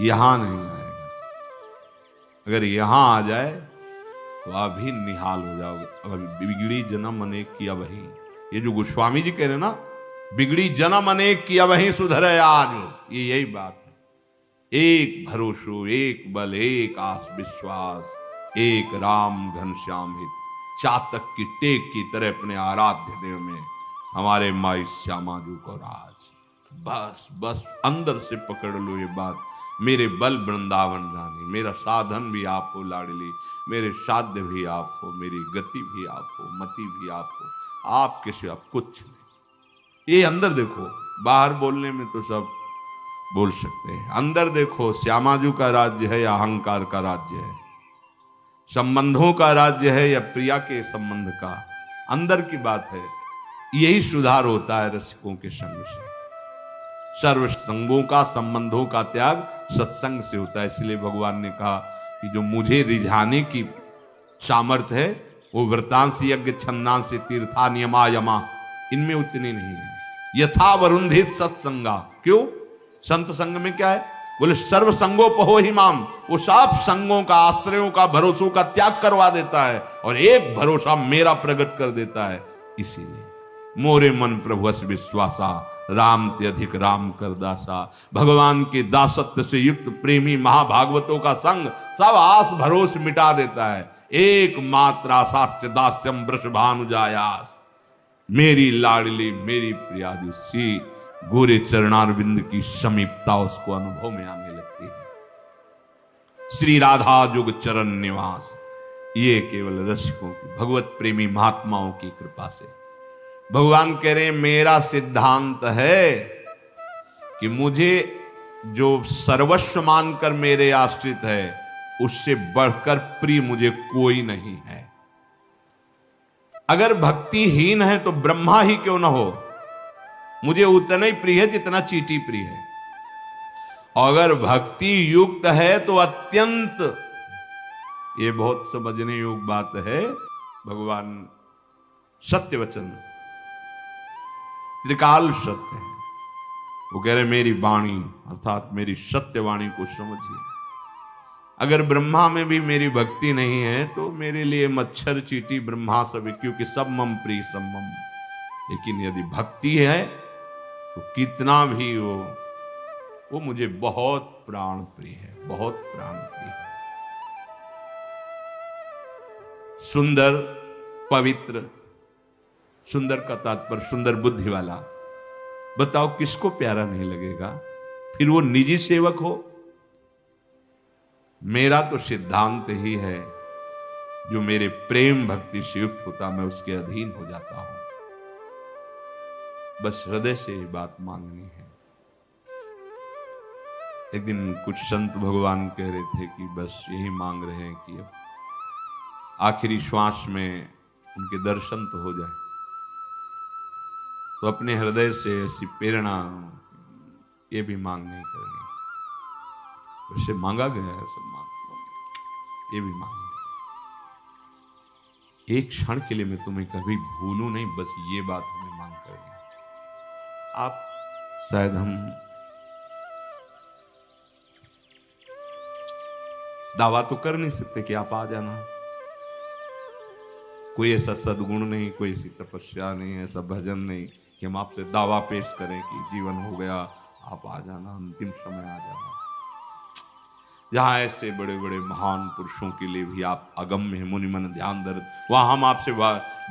यहां नहीं आएगा। अगर यहां आ जाए तो आप भी निहाल हो जाओगे। अगर बिगड़ी जन्म अनेक किया वही, ये जो गोस्वामी जी कह रहे ना, बिगड़ी जन्म अनेक किया वही सुधरे आज, ये यही बात है। एक भरोसो, एक बल, एक आस विश्वास, एक राम घनश्याम हित, चातक की टेक की तरह अपने आराध्य देव में हमारे माई श्यामा जी को राज। बस बस अंदर से पकड़ लो ये बात, मेरे बल वृंदावन रानी, मेरा साधन भी आप हो लाडली, मेरे साध्य भी आप हो, मेरी गति भी आप हो, मति भी आप हो, आपके सिवा कुछ नहीं। ये अंदर देखो, बाहर बोलने में तो सब बोल सकते हैं, अंदर देखो श्यामाजू का राज्य है या अहंकार का राज्य है, संबंधों का राज्य है या प्रिया के संबंध का, अंदर की बात है। यही सुधार होता है रसिकों के संग से। सर्व संगों का, संबंधों का त्याग सत्संग से होता है। इसलिए भगवान ने कहा कि जो मुझे रिझाने की सामर्थ्य है वो व्रतांश, यज्ञ, छंदांश, तीर्था, नियमा, यमा, इनमें उतनी नहीं है। यथा वरुंधित सत्संगा, क्यों? संत संग में क्या है? बोले सर्व संगोपहो ही माम, वो सब संगों का, आश्रयों का, भरोसों का त्याग करवा देता है और एक भरोसा मेरा प्रकट कर देता है। इसीलिए मोरे मन प्रभु अस विश्वासा, राम ते अधिक राम कर दासा। भगवान के दासत्व से युक्त प्रेमी महाभागवतों का संग सब आस भरोस मिटा देता है। एक मात्र आशास्य दास्यम वृषभानुजायास, मेरी लाडली, मेरी प्रियाजू सी गोरे चरणारविंद की समीपता उसको अनुभव में आने लगती है। श्री राधा जुग चरण निवास, ये केवल रसिकों की, भगवत प्रेमी महात्माओं की कृपा से। भगवान कह रहे हैं मेरा सिद्धांत है कि मुझे जो सर्वस्व मानकर मेरे आश्रित है उससे बढ़कर प्रिय मुझे कोई नहीं है। अगर भक्तिहीन है तो ब्रह्मा ही क्यों ना हो, मुझे उतना ही प्रिय है जितना चींटी प्रिय है। अगर भक्ति युक्त है तो अत्यंत, ये बहुत समझने योग्य बात है। भगवान सत्य वचन, त्रिकाल सत्य है, वो कह रहे मेरी वाणी अर्थात मेरी सत्य वाणी को समझिए। अगर ब्रह्मा में भी मेरी भक्ति नहीं है तो मेरे लिए मच्छर, चींटी, ब्रह्मा सब, क्योंकि सब मम प्रिय सब मम। लेकिन यदि भक्ति है तो कितना भी वो मुझे बहुत प्राण प्रिय है, बहुत प्राण प्रिय है। सुंदर, पवित्र, सुंदर का तात्पर्य सुंदर बुद्धि वाला। बताओ किसको प्यारा नहीं लगेगा? फिर वो निजी सेवक हो। मेरा तो सिद्धांत ही है, जो मेरे प्रेम भक्ति से युक्त होता मैं उसके अधीन हो जाता हूं। बस हृदय से ये बात मांगनी है। एक दिन कुछ संत भगवान कह रहे थे कि बस यही मांग रहे हैं कि अब आखिरी श्वास में उनके दर्शन तो हो जाए। तो अपने हृदय से ऐसी प्रेरणा ये भी मांग नहीं करनी, वैसे मांगा गया है सब मांग, ये भी मांग। एक क्षण के लिए मैं तुम्हें कभी भूलूं नहीं, बस ये बात हमें मांग करनी। आप शायद हम दावा तो कर नहीं सकते कि आप आ जाना, कोई ऐसा सद्गुण नहीं, कोई ऐसी तपस्या नहीं, ऐसा भजन नहीं कि हम आपसे दावा पेश करें कि जीवन हो गया, आप आ जाना, अंतिम समय आ जाना। जहां ऐसे बड़े बड़े महान पुरुषों के लिए भी आप अगम्य है, मुनि मन ध्यान दर्द, वहां हम आपसे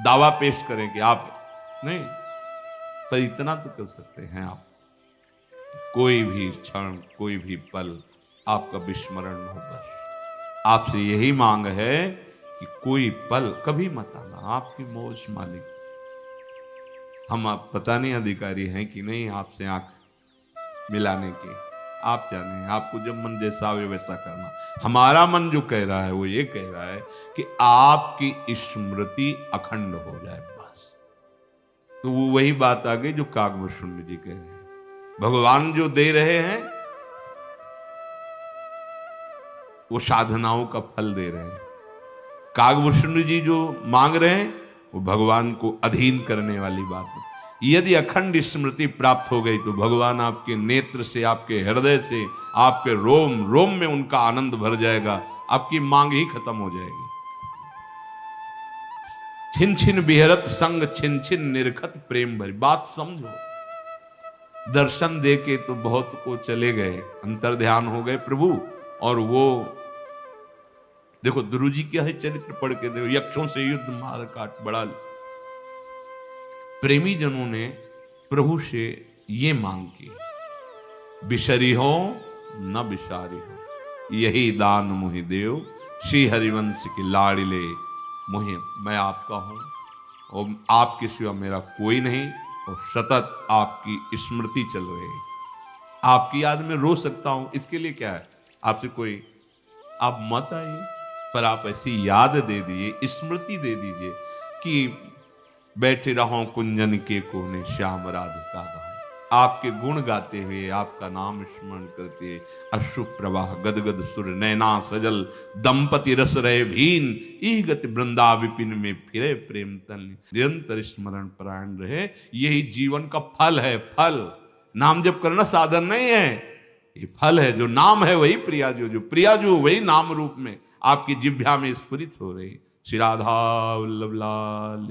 दावा पेश करें कि आप नहीं, पर इतना तो कर सकते हैं आप, कोई भी क्षण, कोई भी पल आपका विस्मरण न हो। बस आपसे यही मांग है कि कोई पल कभी मत आना, आपकी मौज मालिक। हम आप पता नहीं अधिकारी हैं कि नहीं आपसे आंख मिलाने के, आप जाने, आपको जब मन जैसा आवे वैसा करना। हमारा मन जो कह रहा है वो ये कह रहा है कि आपकी स्मृति अखंड हो जाए बस। तो वो वही बात आ गई जो काकभूषुंड जी कह रहे हैं। भगवान जो दे रहे हैं वो साधनाओं का फल दे रहे हैं। काकभूषुंड जी जो मांग रहे हैं वो भगवान को अधीन करने वाली बात है। यदि अखंड स्मृति प्राप्त हो गई तो भगवान आपके नेत्र से, आपके हृदय से, आपके रोम रोम में उनका आनंद भर जाएगा, आपकी मांग ही खत्म हो जाएगी। छिन छिन बिहरत संग छिन छिन निरखत प्रेम भरी। बात समझो, दर्शन दे के तो बहुत को चले गए, अंतर ध्यान हो गए प्रभु। और वो देखो ध्रुव जी क्या है चरित्र पढ़ के देखो, यक्षों से युद्ध मार काट बड़ा। प्रेमी जनों ने प्रभु से ये मांग की, बिशरी हो न बिसारी हो, यही दान मोहि देव, श्री हरिवंश की लाड़िले मोहि। मैं आपका हूं और आपके सिवा मेरा कोई नहीं, और सतत आपकी स्मृति चल रही है, आपकी याद में रो सकता हूं। इसके लिए क्या है, आपसे कोई आप मत आइए, पर आप ऐसी याद दे दीजिए, स्मृति दे दीजिए कि बैठे रहो कुंजन के कोने श्याम राधिका गाऊं। आपके गुण गाते हुए, आपका नाम स्मरण करते, अश्रु प्रवाह गदगद सुर नैना सजल, दंपति रस रहे भीन, ई गति वृंदा विपिन में फिरे प्रेम तन, निरंतर स्मरण परायण रहे। यही जीवन का फल है। फल नाम जप करना साधन नहीं है, ये फल है। जो नाम है वही प्रियाजू, जो प्रियाजू वही नाम रूप में आपकी जिह्वा में स्फुरित हो रही। श्री राधा वल्लभ लाल।